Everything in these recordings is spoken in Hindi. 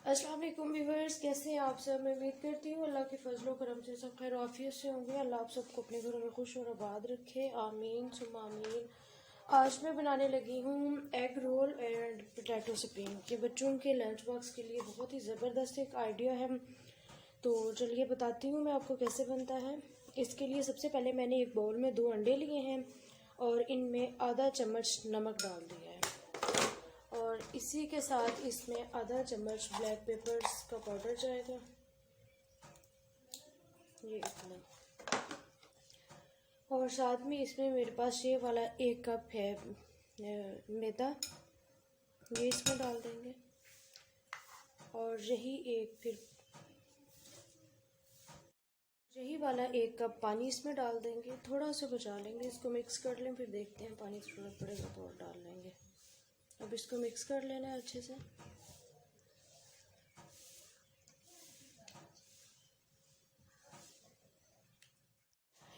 अस्सलाम वालेकुम व्यूवर्स, कैसे हैं आप सब। मैं उम्मीद करती हूँ अल्लाह के फजलो करम से सब खैर आफियत से होंगे। अल्लाह आप सबको अपने घरों में खुश और आबाद रखे, आमीन सुम्मा आमीन। आज मैं बनाने लगी हूँ egg roll and potato spring. ये बच्चों के लंच बॉक्स के लिए बहुत ही ज़बरदस्त एक आइडिया है। तो चलिए बताती हूँ मैं आपको कैसे बनता है। इसके लिए सबसे पहले मैंने एक बाउल में 2 अंडे लिए हैं और इनमें आधा चम्मच नमक डाल दिया है और इसी के साथ इसमें आधा चम्मच ब्लैक पेपर्स का पाउडर जाएगा, ये इतना। और साथ में इसमें मेरे पास ये वाला 1 कप है मैदा, ये इसमें डाल देंगे। और यही वाला 1 कप पानी इसमें डाल देंगे। थोड़ा सा बचा लेंगे, इसको मिक्स कर लें, फिर देखते हैं पानी ज़रूरत पड़ेगा तो और डाल लेंगे। अब इसको मिक्स कर लेना है अच्छे से।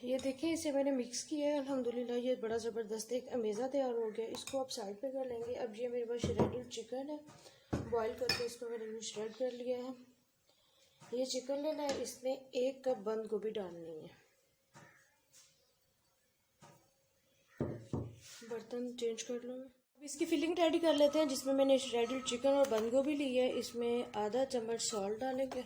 ये देखिए, इसे मैंने मिक्स किया है अल्हम्दुलिल्लाह। ये बड़ा ज़बरदस्त एक अमेज़ा तैयार हो गया। इसको आप साइड पे कर लेंगे। अब ये मेरे पास श्रेडेड चिकन है, बॉईल करके इसको मैंने श्रेड कर लिया है। ये चिकन लेना है, इसमें 1 कप बंद गोभी डालनी है। बर्तन चेंज कर लो। अब इसकी फिलिंग रेडी कर लेते हैं, जिसमें मैंने श्रेडेड चिकन और बंद गोभी ली है। इसमें आधा चम्मच सॉल्ट डालेंगे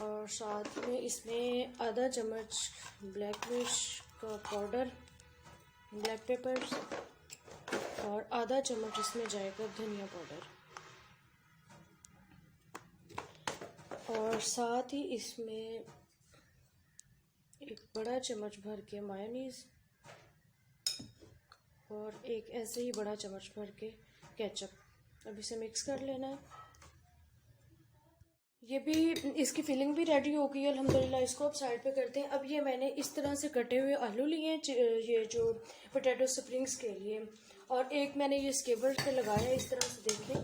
और साथ में इसमें आधा चम्मच ब्लैक मिर्च का पाउडर, ब्लैक पेपर्स, और आधा चम्मच इसमें जाएगा धनिया पाउडर। और साथ ही इसमें 1 बड़ा चम्मच भर के मायोनीज़ और एक ऐसे ही बड़ा चम्मच भर के केचप। अब इसे मिक्स कर लेना है। ये भी, इसकी फिलिंग भी रेडी हो गई है अल्हम्दुलिल्लाह। इसको अब साइड पे करते हैं। अब ये मैंने इस तरह से कटे हुए आलू लिए हैं, ये जो पोटैटो स्प्रिंग्स के लिए। और एक मैंने ये स्केवर पे लगाया है इस तरह से, देखें।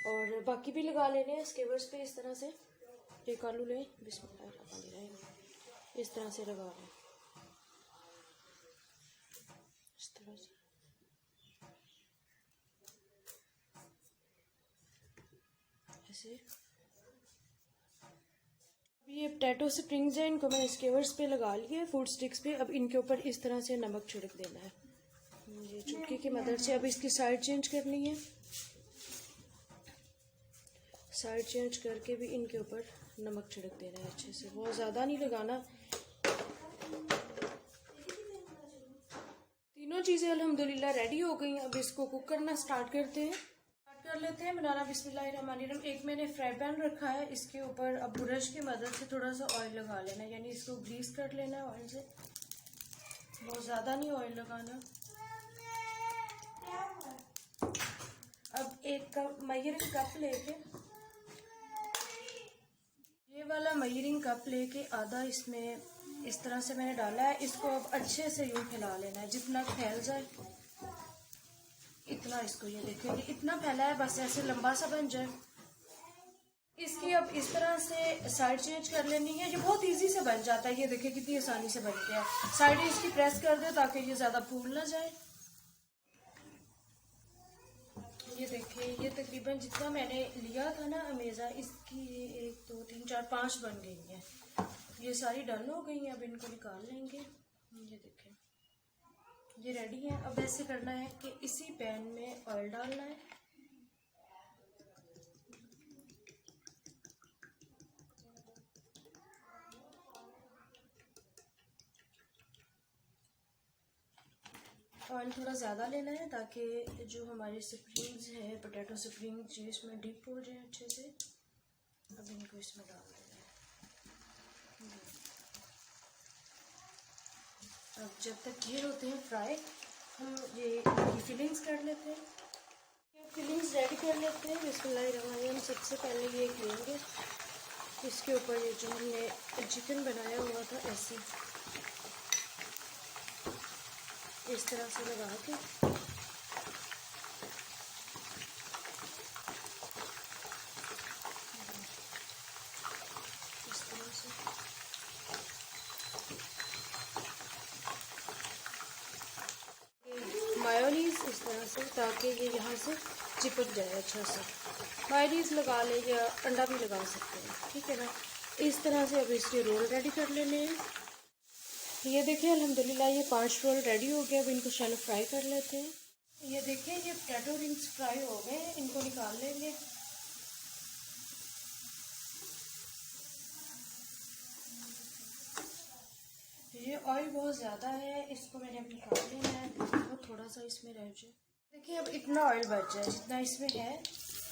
और बाकी भी लगा लेने हैं स्केवर्स पे इस तरह से। एक आलू लें, बिस्मिल्लाह, इस तरह से लगा लें, इस तरह से। ऐसे ये पोटैटो स्प्रिंग्स हैं, इनको मैंने स्केवर्स पे लगा लिया, फूड स्टिक्स पे। अब इनके ऊपर इस तरह से नमक छिड़क देना है, ये चुटकी की मदद से। अब इसकी साइड चेंज करनी है। साइड चेंज करके भी इनके ऊपर नमक छिड़क देना है अच्छे से, बहुत ज़्यादा नहीं लगाना। तीनों चीज़ें अल्हम्दुलिल्लाह रेडी हो गई। अब इसको कुक करना स्टार्ट करते हैं। कर लेते हैं बनाना। बिस्मिल्लाहिर्रहमानिर्रहीम। एक मैंने फ्राई पैन रखा है, इसके ऊपर अब ब्रश की मदद से थोड़ा सा ऑयल लगा लेना है, यानी इसको ग्रीस कर लेना है ऑयल से। बहुत ज़्यादा नहीं ऑयल लगाना। अब 1 कप मेजरिंग कप लेके, ये वाला मेजरिंग कप लेके आधा इसमें इस तरह से मैंने डाला है। इसको अब अच्छे से यूँ फैला लेना है, जितना फैल जाए इतना। इसको ये देखिए, ये इतना फैला है, बस ऐसे लंबा सा बन जाए। इसकी अब इस तरह से साइड चेंज कर लेनी है। ये बहुत इजी से बन जाता है, ये देखिए कितनी आसानी से बन गया। साइड इसकी प्रेस कर दे ताकि ये ज़्यादा फूल ना जाए। ये देखिए, ये तकरीबन जितना मैंने लिया था ना अमेज़ा, इसकी 1 2 3 4 5 बन गई है। ये सारी डन हो गई हैं। अब इनको निकाल लेंगे। ये देखें, ये रेडी है। अब ऐसे करना है कि इसी पैन में ऑयल डालना है। ऑयल थोड़ा ज़्यादा लेना है ताकि जो हमारे स्प्रिंग्स हैं, पोटैटो स्प्रिंग्स, इसमें डिप हो जाए अच्छे से। अब इनको इसमें डाल देना है। अब जब तक ये होते हैं फ्राई, हम ये फिलिंग्स कर लेते हैं। ये फिलिंग्स रेडी कर लेते हैं। बिस्मिल्लाहिर्रहमानिर्रहीम। सबसे पहले ये लेंगे, इसके ऊपर ये जो हमने चिकन बनाया हुआ था ऐसे इस तरह से लगा के, इस तरह से। मायोनीज़ इस तरह से, ताकि ये यहाँ से चिपक जाए अच्छा से। मायोनीज़ लगा लें या अंडा भी लगा सकते हैं, ठीक है ना। इस तरह से अब इसके रोल रेडी कर लेने हैं। ये देखिए अल्हम्दुलिल्लाह ये 5 रोल रेडी हो गए। अब इनको शैलो फ्राई कर लेते हैं। ये देखिए ये पोटैटो रिंग्स फ्राई हो गए, इनको निकाल लेंगे। ये ऑयल बहुत ज़्यादा है, इसको मैंने अब निकाल लेना है। तो थोड़ा सा इसमें रह जाए। देखिए अब इतना ऑयल बच जाए जितना इसमें है,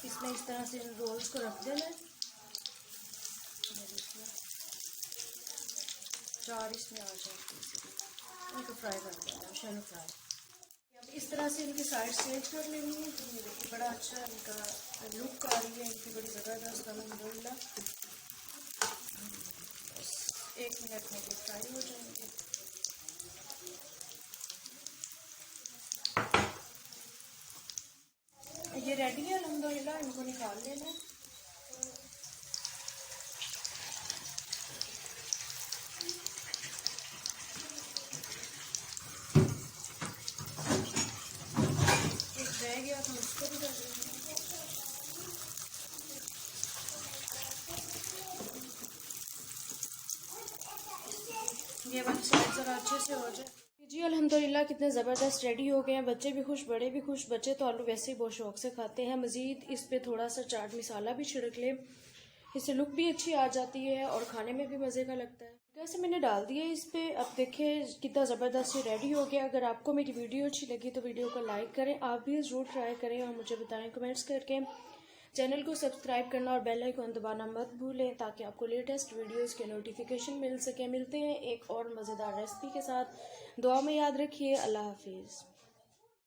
इसमें इस तरह से इन रोल्स को रख देना है। चार इसमें आ जाए, इनको फ्राई कर देना, शैलो फ्राई। अब इस तरह से इनकी साइड चेंज कर लेनी है। तो ये देखिए बड़ा अच्छा इनका लुक आ रही है, इनकी बड़ी ज़बरदस्त अल्हम्दुलिल्लाह। 1 मिनट में ये फ्राई हो जाएंगे। ये रेडी है अल्हम्दुलिल्लाह, इनको निकाल लेना है। एक रह गया तो उसको भी कर लेंगे। ये वाली साइड ज़रा अच्छे से हो जाए। जी अल्हम्दुलिल्लाह कितने ज़बरदस्त रेडी हो गए हैं। बच्चे भी खुश, बड़े भी खुश। बच्चे तो आलू वैसे ही बहुत शौक से खाते हैं। मज़ीद इस पे थोड़ा सा चाट मसाला भी छिड़क लें, इससे लुक भी अच्छी आ जाती है और खाने में भी मज़े का लगता है। वैसे मैंने डाल दिया इस पे। अब देखिए कितना ज़बरदस्त ये रेडी हो गया। अगर आपको मेरी वीडियो अच्छी लगी तो वीडियो को लाइक करें, आप भी ज़रूर ट्राई करें और मुझे बताएं कमेंट्स करके। चैनल को सब्सक्राइब करना और बेल आइकन दबाना मत भूलें, ताकि आपको लेटेस्ट वीडियोस के नोटिफिकेशन मिल सके। मिलते हैं एक और मज़ेदार रेसिपी के साथ। दुआ में याद रखिए। अल्लाह हाफिज़।